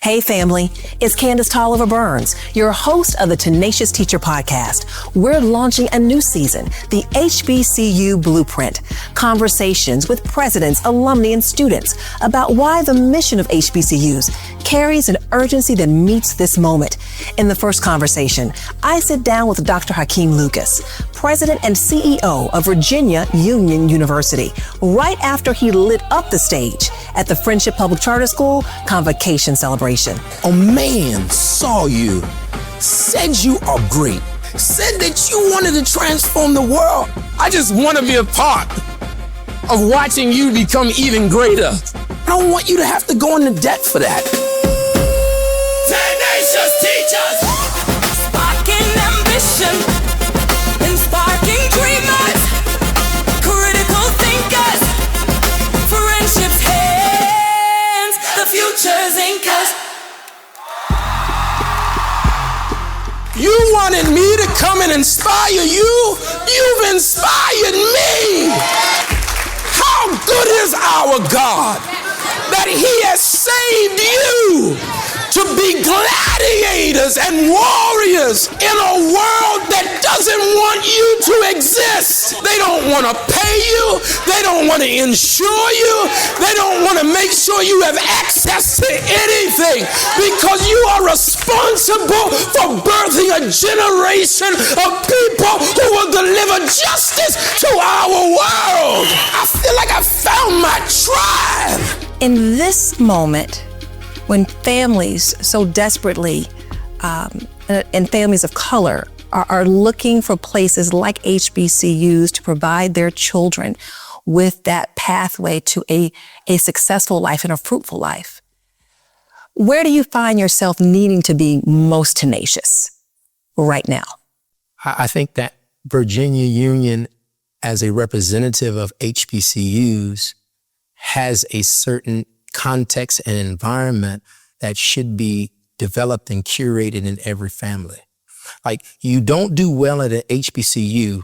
Hey family, it's Candace Tolliver Burns, your host of the Tenacious Teacher podcast. We're launching a new season, the HBCU Blueprint, conversations with presidents, alumni, and students about why the mission of HBCUs carries an urgency that meets this moment. In the first conversation, I sit down with Dr. Hakim Lucas, president and CEO of Virginia Union University, right after he lit up the stage at the Friendship Public Charter School Convocation Celebration. A man saw you, said you are great, said that you wanted to transform the world. I just want to be a part of watching you become even greater. I don't want you to have to go into debt for that. Tenacious Teachers, sparking ambition and sparking dreamers, critical thinkers, friendships hands, the future's inkers. You wanted me to come and inspire you. You've inspired me. How good is our God that He has saved you to be gladiators and warriors in a world that doesn't want you to exist. They don't want to pay you. They don't want to insure you. They don't want to make sure you have access to anything because you are responsible for birthing a generation of people who will deliver justice to our world. I feel like I found my tribe. In this moment, when families so desperately, and families of color, are looking for places like HBCUs to provide their children with that pathway to a successful life and a fruitful life, where do you find yourself needing to be most tenacious right now? I think that Virginia Union, as a representative of HBCUs, has a certain context and environment that should be developed and curated in every family. Like, you don't do well at an HBCU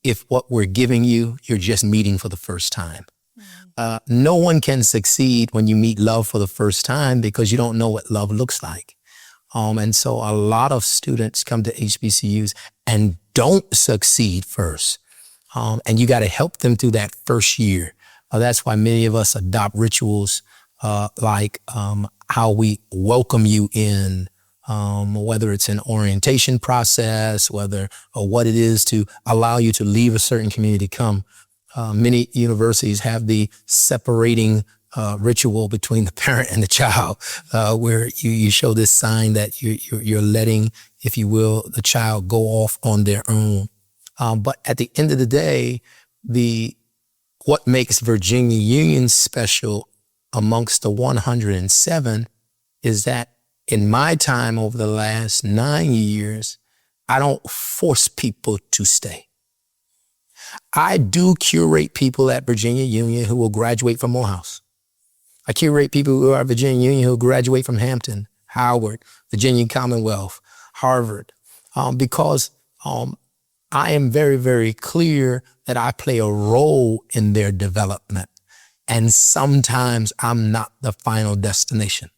if what we're giving you, you're just meeting for the first time. No one can succeed when you meet love for the first time because you don't know what love looks like. And so a lot of students come to HBCUs and don't succeed first. And you got to help them through that first year. That's why many of us adopt rituals like how we welcome you in, whether it's an orientation process, or what it is to allow you to leave a certain community, come. Many universities have the separating ritual between the parent and the child, where you show this sign that you're letting, if you will, the child go off on their own. But at the end of the day, what makes Virginia Union special amongst the 107 is that in my time over the last 9 years, I don't force people to stay. I do curate people at Virginia Union who will graduate from Morehouse. I curate people who are at Virginia Union who will graduate from Hampton, Howard, Virginia Commonwealth, Harvard, because I am very, very clear that I play a role in their development. And sometimes I'm not the final destination.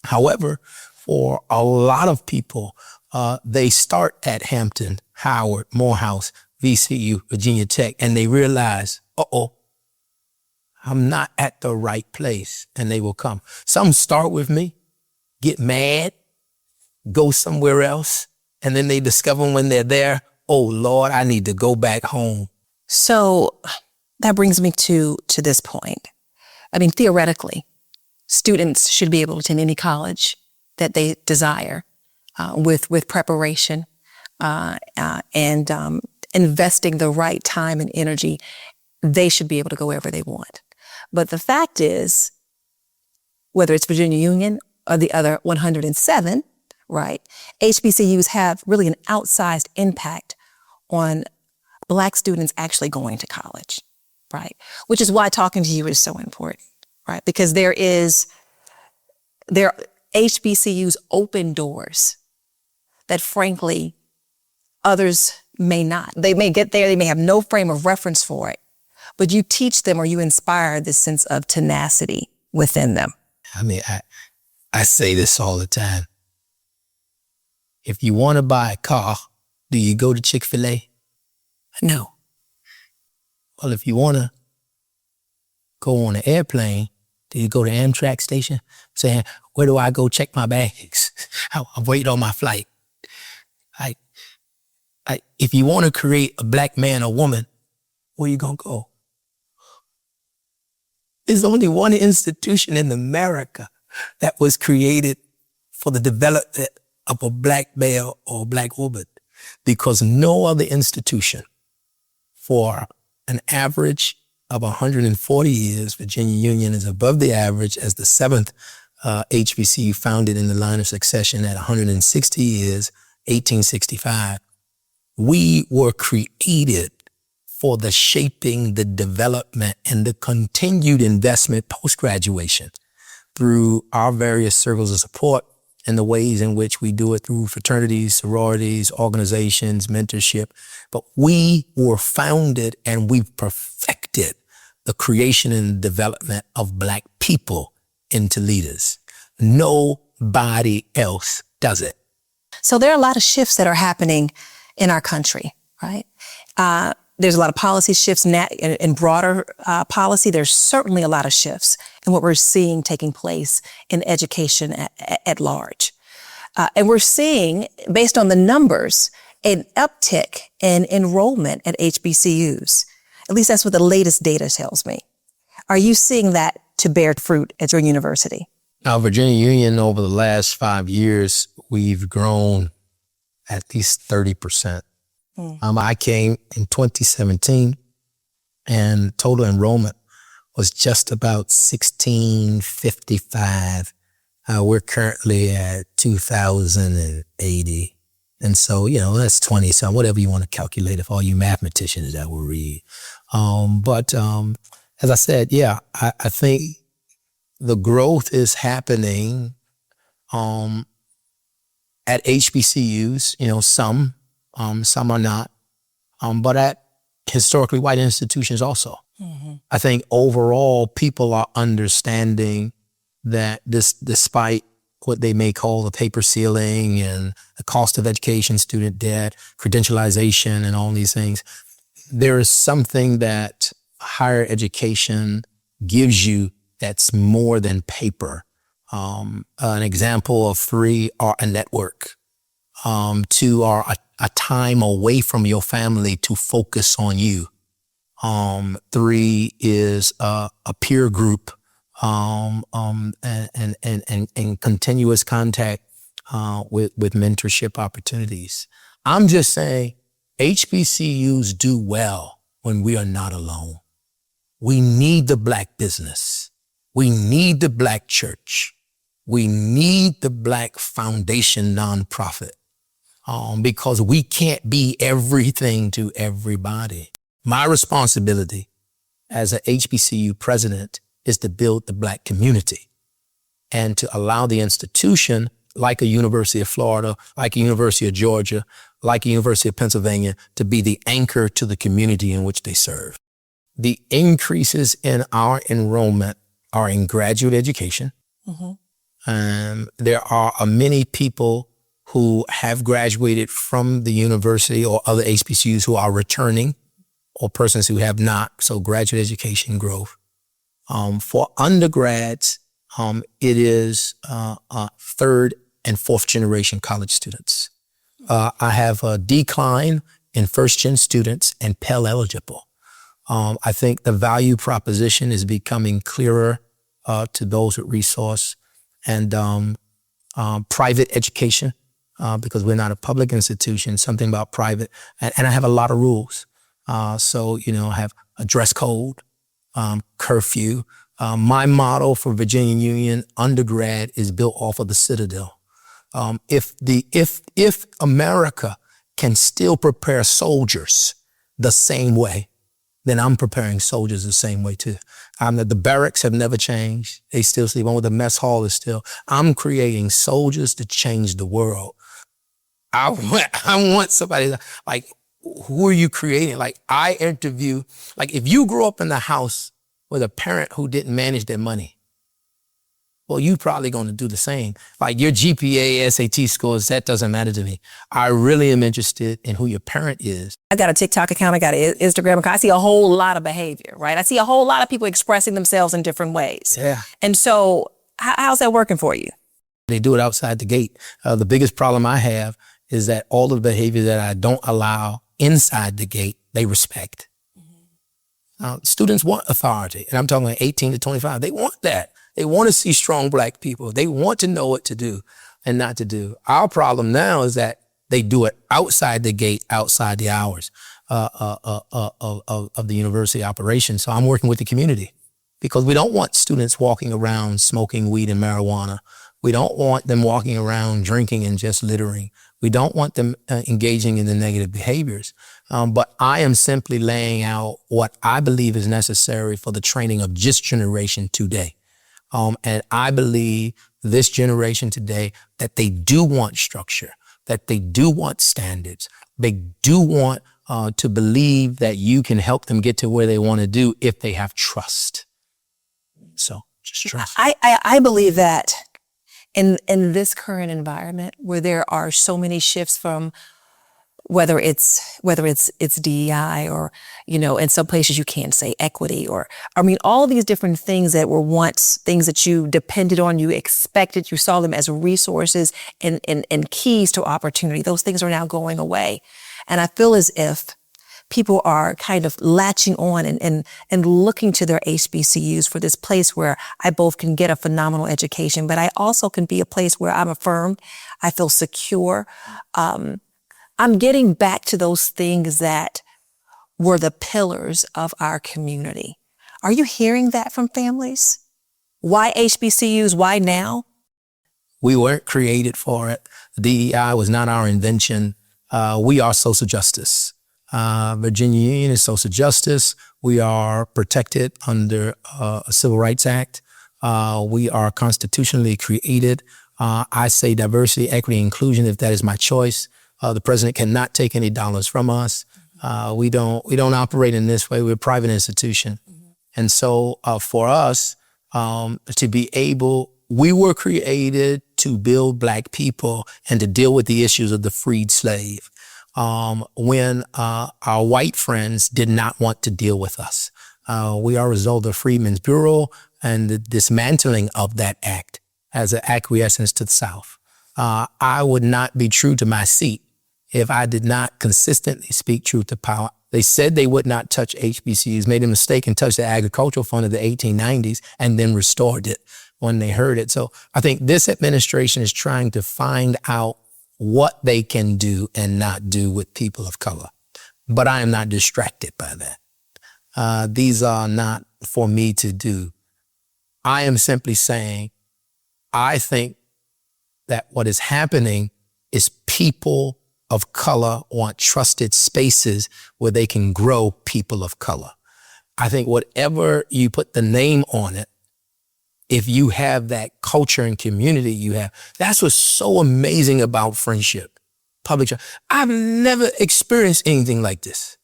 However, for a lot of people, they start at Hampton, Howard, Morehouse, VCU, Virginia Tech, and they realize, I'm not at the right place, and they will come. Some start with me, get mad, go somewhere else, and then they discover when they're there, oh Lord, I need to go back home. So that brings me to this point. I mean, theoretically, students should be able to attend any college that they desire with preparation and investing the right time and energy. They should be able to go wherever they want. But the fact is, whether it's Virginia Union or the other 107, right, HBCUs have really an outsized impact on Black students actually going to college, right? Which is why talking to you is so important, right? Because there HBCUs open doors that frankly others may not. They may get there, they may have no frame of reference for it, but you teach them or you inspire this sense of tenacity within them. I mean, I say this all the time. If you want to buy a car, do you go to Chick-fil-A? No. Well, if you want to go on an airplane, do you go to Amtrak station saying, where do I go check my bags? I'm waiting on my flight. If you want to create a black man or woman, where you going to go? There's only one institution in America that was created for the development of a black male or black woman, because no other institution for an average of 140 years, Virginia Union is above the average as the seventh HBCU founded in the line of succession at 160 years, 1865. We were created for the shaping, the development, and the continued investment post-graduation through our various circles of support and the ways in which we do it through fraternities, sororities, organizations, mentorship. But we were founded and we perfected the creation and development of black people into leaders. Nobody else does it. So there are a lot of shifts that are happening in our country, right? There's a lot of policy shifts in broader policy. There's certainly a lot of shifts in what we're seeing taking place in education at large. And we're seeing, based on the numbers, an uptick in enrollment at HBCUs. At least that's what the latest data tells me. Are you seeing that to bear fruit at your university? Now, Virginia Union, over the last 5 years, we've grown at least 30%. I came in 2017 and total enrollment was just about 1,655. We're currently at 2,080. And so, that's 20, so whatever you want to calculate, if all you mathematicians that will read. But as I said, I think the growth is happening at HBCUs, some are not, but at historically white institutions also. Mm-hmm. I think overall people are understanding that despite what they may call the paper ceiling and the cost of education, student debt, credentialization, and all these things, there is something that higher education gives you that's more than paper. An example of 3 are a network. 2 are a time away from your family to focus on you. 3 is a peer group, and continuous contact with mentorship opportunities. I'm just saying HBCUs do well when we are not alone. We need the black business. We need the black church. We need the black foundation nonprofit. Because we can't be everything to everybody. My responsibility as an HBCU president is to build the black community and to allow the institution, like a University of Florida, like a University of Georgia, like a University of Pennsylvania, to be the anchor to the community in which they serve. The increases in our enrollment are in graduate education. Mm-hmm. There are many people who have graduated from the university or other HBCUs who are returning, or persons who have not, so graduate education growth. For undergrads, it is 3rd and 4th generation college students. I have a decline in 1st-gen students and Pell eligible. I think the value proposition is becoming clearer to those with resource, and private education. Because we're not a public institution, something about private. And I have a lot of rules. So, I have a dress code, curfew. My model for Virginia Union undergrad is built off of the Citadel. If America can still prepare soldiers the same way, then I'm preparing soldiers the same way too. The barracks have never changed. They still sleep on, with the mess hall is still. I'm creating soldiers to change the world. I want somebody like, who are you creating? Like, I interview, like, if you grew up in the house with a parent who didn't manage their money, well, you're probably going to do the same. Like your GPA, SAT scores, that doesn't matter to me. I really am interested in who your parent is. I got a TikTok account. I got an Instagram account. I see a whole lot of behavior, right? I see a whole lot of people expressing themselves in different ways. Yeah. And so how's that working for you? They do it outside the gate. The biggest problem I have is that all of the behavior that I don't allow inside the gate, they respect. Students want authority, and I'm talking like 18 to 25. They want that. They want to see strong Black people. They want to know what to do and not to do. Our problem now is that they do it outside the gate, outside the hours of the university operation. So I'm working with the community because we don't want students walking around smoking weed and marijuana. We don't want them walking around drinking and just littering. We don't want them engaging in the negative behaviors. But I am simply laying out what I believe is necessary for the training of this generation today. And I believe this generation today that they do want structure, that they do want standards. They do want to believe that you can help them get to where they want to do if they have trust. So just trust. I believe that in this current environment where there are so many shifts from whether it's DEI or, in some places you can't say equity all these different things that were once things that you depended on, you expected, you saw them as resources and keys to opportunity. Those things are now going away. And I feel as if people are kind of latching on and looking to their HBCUs for this place where I both can get a phenomenal education, but I also can be a place where I'm affirmed, I feel secure. I'm getting back to those things that were the pillars of our community. Are you hearing that from families? Why HBCUs? Why now? We weren't created for it. DEI was not our invention. We are social justice. Virginia Union is social justice. We are protected under a Civil Rights Act. We are constitutionally created. I say diversity, equity, inclusion if that is my choice. The president cannot take any dollars from us. We don't operate in this way. We're a private institution. And so for us to be able, we were created to build Black people and to deal with the issues of the freed slave. When our white friends did not want to deal with us. We are a result of Freedmen's Bureau and the dismantling of that act as an acquiescence to the South. I would not be true to my seat if I did not consistently speak truth to power. They said they would not touch HBCUs, made a mistake and touched the agricultural fund of the 1890s and then restored it when they heard it. So I think this administration is trying to find out what they can do and not do with people of color. But I am not distracted by that. These are not for me to do. I am simply saying, I think that what is happening is people of color want trusted spaces where they can grow people of color. I think whatever you put the name on it, if you have that culture and community you have, that's what's so amazing about friendship, public trust. I've never experienced anything like this.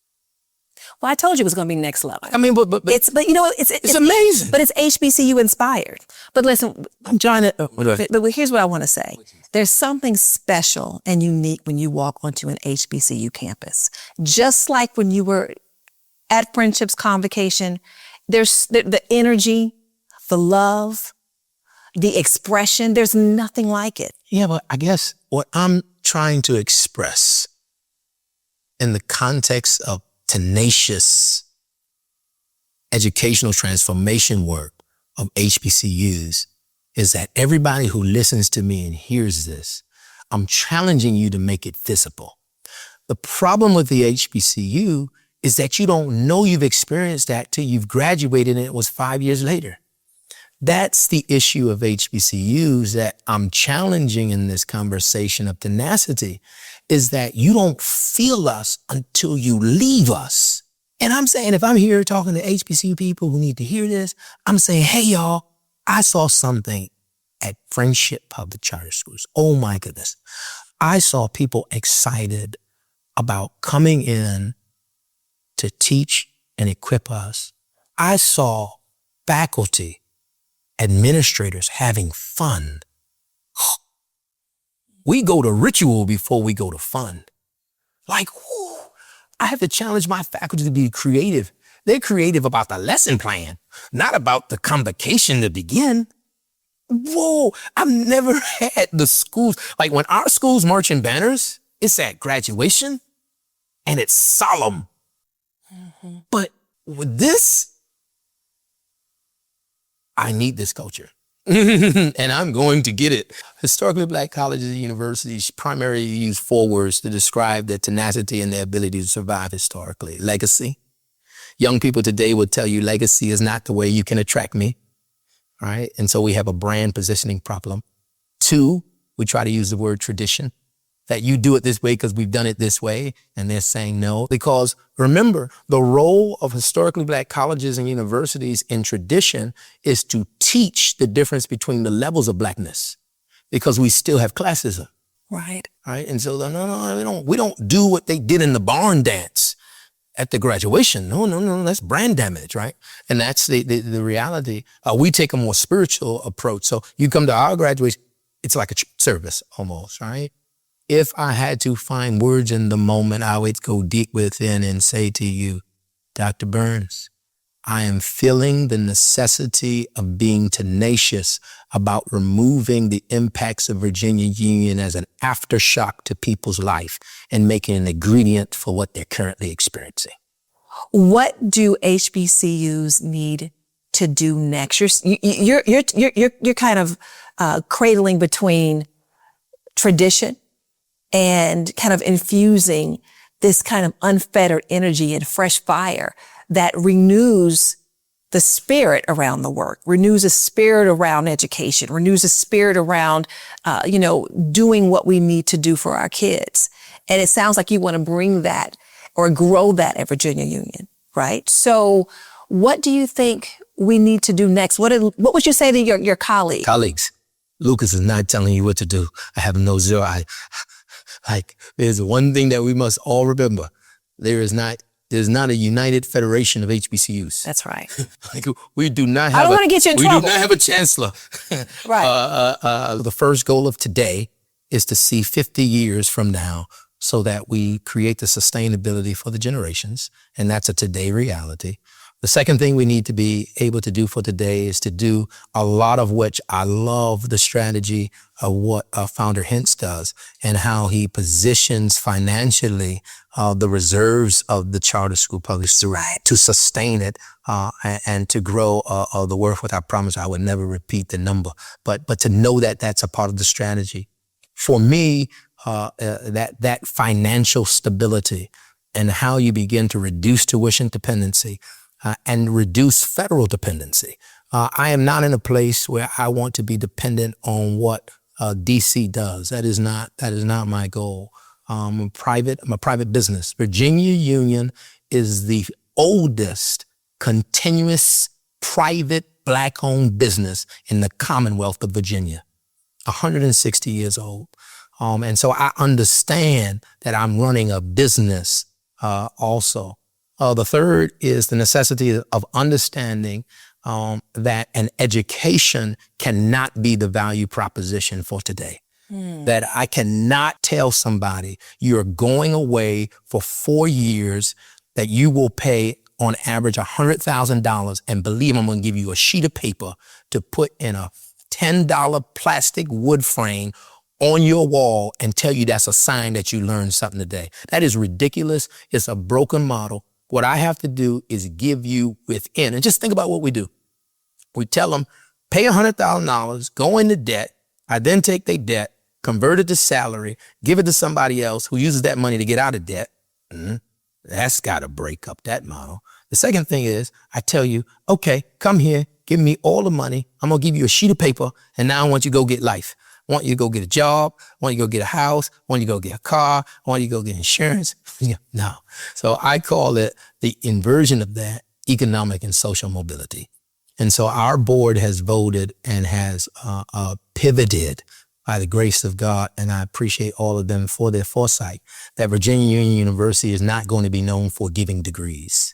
Well, I told you it was going to be next level. I mean, but it's amazing. But it's HBCU inspired. But listen, I'm trying to. But here's what I want to say. There's something special and unique when you walk onto an HBCU campus. Just like when you were at Friendship's Convocation, there's the energy, the love, the expression. There's nothing like it. Yeah, but I guess what I'm trying to express in the context of tenacious educational transformation work of HBCUs is that everybody who listens to me and hears this, I'm challenging you to make it visible. The problem with the HBCU is that you don't know you've experienced that till you've graduated and it was 5 years later. That's the issue of HBCUs that I'm challenging in this conversation of tenacity, is that you don't feel us until you leave us. And I'm saying, if I'm here talking to HBCU people who need to hear this, I'm saying, hey, y'all, I saw something at Friendship Public Charter Schools. Oh, my goodness. I saw people excited about coming in to teach and equip us. I saw faculty administrators having fun. We go to ritual before we go to fun. Like, whoo, I have to challenge my faculty to be creative. They're creative about the lesson plan, not about the convocation to begin. Whoa, I've never had the schools, like when our schools marching banners, it's at graduation and it's solemn. Mm-hmm. But with this, I need this culture. And I'm going to get it. Historically Black colleges and universities primarily use 4 words to describe their tenacity and their ability to survive historically. Legacy. Young people today would tell you legacy is not the way you can attract me. Right? And so we have a brand positioning problem. 2, we try to use the word tradition. That you do it this way because we've done it this way. And they're saying no. Because remember, the role of historically Black colleges and universities in tradition is to teach the difference between the levels of Blackness. Because we still have classism. Right. Right? And so, we don't do what they did in the barn dance at the graduation. No, that's brand damage, right? And that's the reality. We take a more spiritual approach. So you come to our graduation, it's like a service almost, right? If I had to find words in the moment, I would go deep within and say to you, Dr. Burns, I am feeling the necessity of being tenacious about removing the impacts of Virginia Union as an aftershock to people's life and making an ingredient for what they're currently experiencing. What do HBCUs need to do next? You're kind of cradling between tradition and kind of infusing this kind of unfettered energy and fresh fire that renews the spirit around the work, renews the spirit around education, renews the spirit around, doing what we need to do for our kids. And it sounds like you want to bring that or grow that at Virginia Union, right? So what do you think we need to do next? What would you say to your colleagues? Colleagues, Lucas is not telling you what to do. I have no zero. There's one thing that we must all remember. There's not a united federation of HBCUs. That's right. We do not have. I don't want to get you in trouble. We do not have a chancellor. Right. The first goal of today is to see 50 years from now so that we create the sustainability for the generations. And that's a today reality. The second thing we need to be able to do for today is to do a lot of which I love the strategy of what Founder Hintz does and how he positions financially the reserves of the charter school public school to sustain it and to grow the worth. What I promise I would never repeat the number, but to know that that's a part of the strategy. For me, that financial stability and how you begin to reduce tuition dependency and reduce federal dependency. I am not in a place where I want to be dependent on what DC does. That is not my goal. I'm a private business. Virginia Union is the oldest continuous private Black-owned business in the Commonwealth of Virginia, 160 years old. And so I understand that I'm running a business also. The third is the necessity of understanding that an education cannot be the value proposition for today. That I cannot tell somebody you're going away for 4 years, that you will pay on average $100,000, and believe I'm going to give you a sheet of paper to put in a $10 plastic wood frame on your wall and tell you that's a sign that you learned something today. That is ridiculous. It's a broken model. What I have to do is give you within. And just think about what we do. We tell them, pay $100,000, go into debt. I then take their debt, convert it to salary, give it to somebody else who uses that money to get out of debt. That's got to break up that model. The second thing is I tell you, okay, come here, give me all the money. I'm going to give you a sheet of paper, and now I want you to go get life. I want you to go get a job. I want you to go get a house. I want you to go get a car. I want you to go get insurance. No. So I call it the inversion of that, economic and social mobility. And so our board has voted and has pivoted by the grace of God, and I appreciate all of them for their foresight, that Virginia Union University is not going to be known for giving degrees.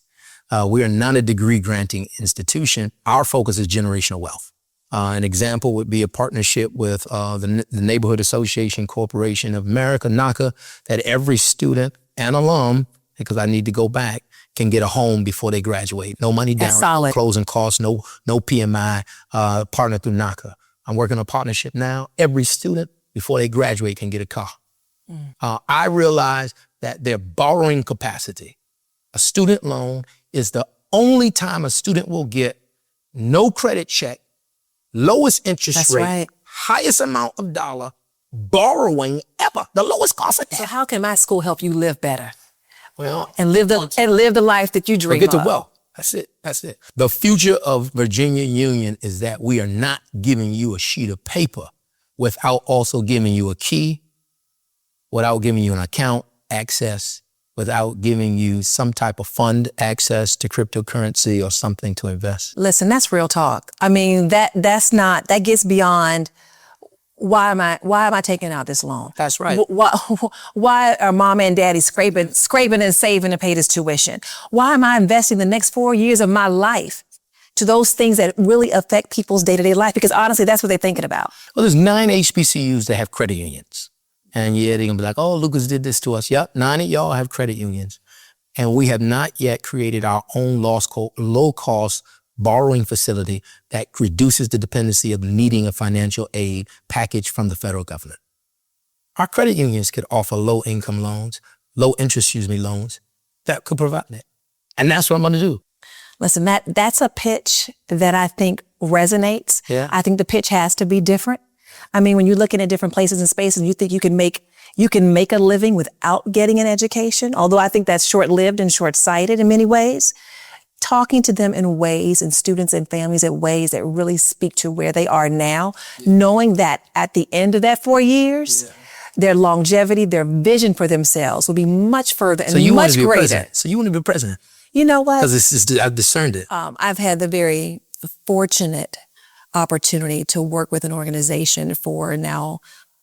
We are not a degree granting institution. Our focus is generational wealth. An example would be a partnership with the Neighborhood Association Corporation of America, NACA, that every student and alum, because I need to go back, can get a home before they graduate. No money down, solid. closing costs, no PMI, partner through NACA. I'm working on a partnership now. Every student, before they graduate, can get a car. I realize that their borrowing capacity, a student loan, is the only time a student will get no credit check, lowest interest rate, right. highest amount of dollar borrowing ever, the lowest cost of debt. So how can my school help you live better Well, and live the life that you dream get to of? wealth. That's it. The future of Virginia Union is that we are not giving you a sheet of paper without also giving you a key, without giving you an account access, without giving you some type of fund access to cryptocurrency or something to invest. Listen, that's real talk. I mean, that gets beyond why am I taking out this loan? That's right. Why are mama and daddy scraping and saving to pay this tuition? Why am I investing the next 4 years of my life to those things that really affect people's day-to-day life? Because honestly, that's what they're thinking about. Well, there's 9 HBCUs that have credit unions. And yeah, they're gonna be like, oh, Lucas did this to us. Yep, 9 of y'all have credit unions. And we have not yet created our own low-cost borrowing facility that reduces the dependency of needing a financial aid package from the federal government. Our credit unions could offer low interest loans that could provide that. And that's what I'm gonna do. Listen, that's a pitch that I think resonates. Yeah. I think the pitch has to be different. I mean, when you're looking at different places and spaces and you think you can make a living without getting an education, although I think that's short-lived and short-sighted in many ways, talking to them in ways, and students and families in ways that really speak to where they are now, knowing that at the end of that 4 years, their longevity, their vision for themselves will be much further and much greater. President. So you want to be president? You know what? Because I've discerned it. I've had the very fortunate opportunity to work with an organization for now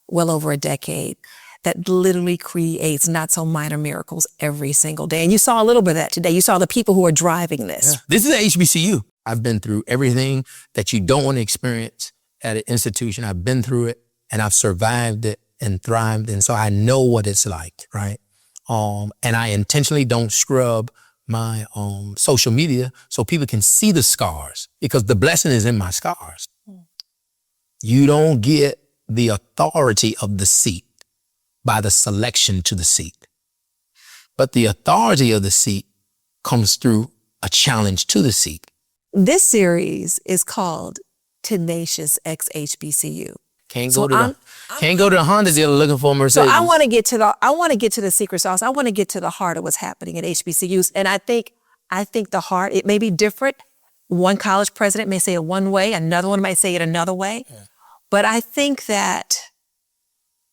well over a decade that literally creates not so minor miracles every single day. And you saw a little bit of that today. You saw the people who are driving this. Yeah. This is an HBCU. I've been through everything that you don't want to experience at an institution. I've been through it and I've survived it and thrived. And so I know what it's like, right? And I intentionally don't scrub my social media so people can see the scars, because the blessing is in my scars. You don't get the authority of the seat by the selection to the seat. But the authority of the seat comes through a challenge to the seat. This series is called Tenacious X HBCU. Can't go to the Honda dealer looking for a Mercedes. So I want to get to the secret sauce. I want to get to the heart of what's happening at HBCUs. And I think the heart, it may be different. One college president may say it one way, another one might say it another way. Yeah. But I think that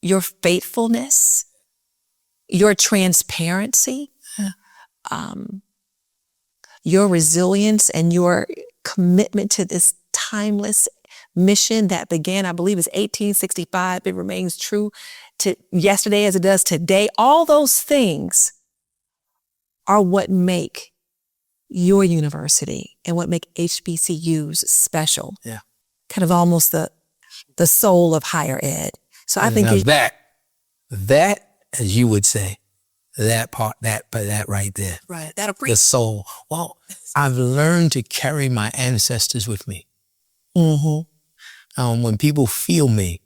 your faithfulness, your transparency, your resilience, and your commitment to this timeless mission that began, I believe, is 1865. It remains true to yesterday as it does today. All those things are what make your university and what make HBCUs special. Yeah. Kind of almost the soul of higher ed. So I think that, as you would say, that part, that right there. Right. The soul. Well, I've learned to carry my ancestors with me. Mm-hmm. When people feel me,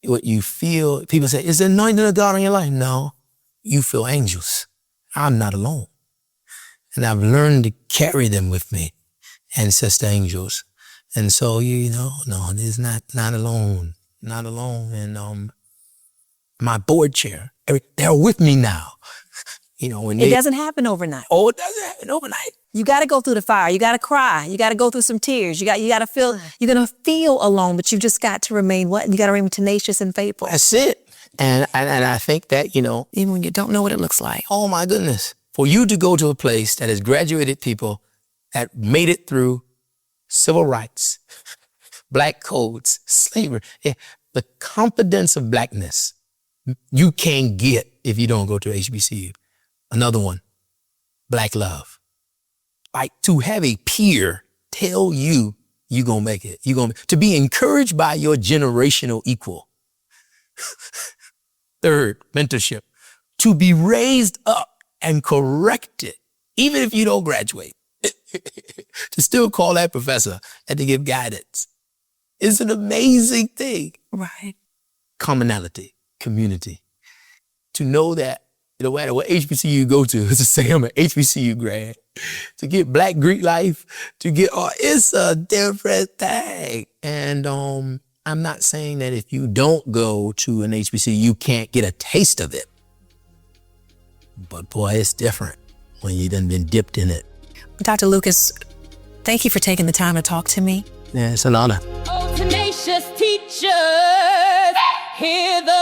what you feel, people say, is the anointing of God in your life? No, you feel angels. I'm not alone. And I've learned to carry them with me, ancestor angels. And so, no, it's not alone, not alone. And my board chair, they're with me now. When it doesn't happen overnight. Oh, it doesn't happen overnight. You got to go through the fire. You got to cry. You got to go through some tears. You got to feel, you're going to feel alone, but you've just got to remain what? You got to remain tenacious and faithful. That's it. And I think that, even when you don't know what it looks like. Oh my goodness. For you to go to a place that has graduated people that made it through civil rights, black codes, slavery, the confidence of blackness, you can't get if you don't go to HBCU. Another one, black love. Like to have a peer tell you you gonna make it. To be encouraged by your generational equal. Third, mentorship. To be raised up and corrected, even if you don't graduate. To still call that professor and to give guidance. It's an amazing thing. Right. Commonality, community. To know that no matter what HBCU you go to, to say I'm an HBCU grad, to get Black Greek life, it's a different thing. And I'm not saying that if you don't go to an HBCU, you can't get a taste of it. But boy, it's different when you done been dipped in it. Dr. Lucas, thank you for taking the time to talk to me. Yeah, it's an honor. Oh, tenacious teachers, hear the